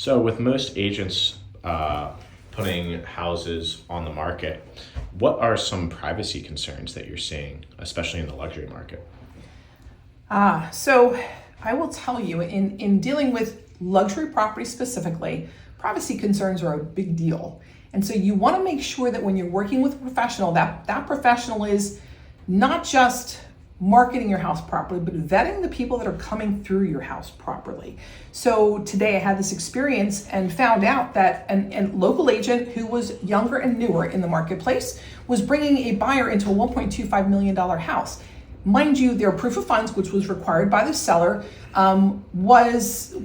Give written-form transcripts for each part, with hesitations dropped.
So with most agents putting houses on the market, what are some privacy concerns that you're seeing, especially in the luxury market? So I will tell you, in dealing with luxury property specifically, privacy concerns are a big deal. And so you want to make sure that when you're working with a professional, that professional is not just marketing your house properly, but vetting the people that are coming through your house properly. So today I had this experience and found out that a local agent who was younger and newer in the marketplace was bringing a buyer into a $1.25 million house. Mind you, their proof of funds, which was required by the seller, was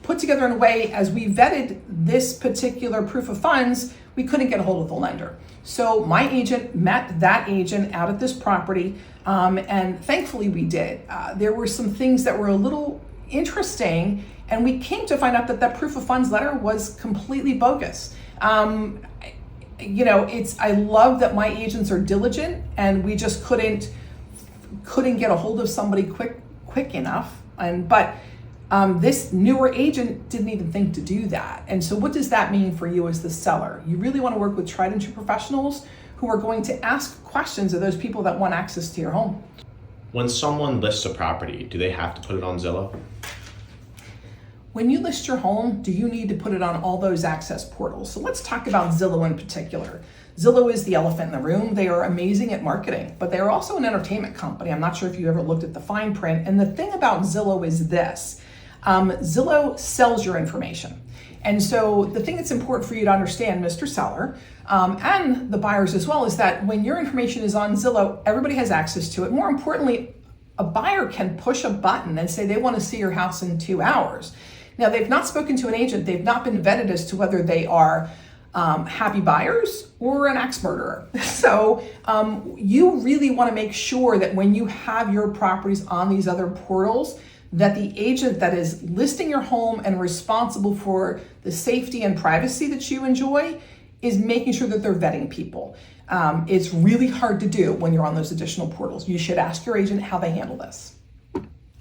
put together in a way as we vetted this particular proof of funds, we couldn't get a hold of the lender. So my agent met that agent out at this property, and thankfully we did. There were some things that were a little interesting, and we came to find out that that proof of funds letter was completely bogus. I love that my agents are diligent, and we just couldn't get a hold of somebody quick enough. But this newer agent didn't even think to do that. And so what does that mean for you as the seller? You really want to work with tried and true professionals who are going to ask questions of those people that want access to your home. When someone lists a property, do they have to put it on Zillow? When you list your home, do you need to put it on all those access portals? So let's talk about Zillow in particular. Zillow is the elephant in the room. They are amazing at marketing, but they are also an entertainment company. I'm not sure if you ever looked at the fine print. And the thing about Zillow is this. Zillow sells your information. And so the thing that's important for you to understand, Mr. Seller, and the buyers as well, is that when your information is on Zillow, everybody has access to it. More importantly, a buyer can push a button and say they want to see your house in 2 hours. Now, they've not spoken to an agent. They've not been vetted as to whether they are happy buyers or an axe murderer. So you really want to make sure that when you have your properties on these other portals, that the agent that is listing your home and responsible for the safety and privacy that you enjoy is making sure that they're vetting people. It's really hard to do when you're on those additional portals. You should ask your agent how they handle this.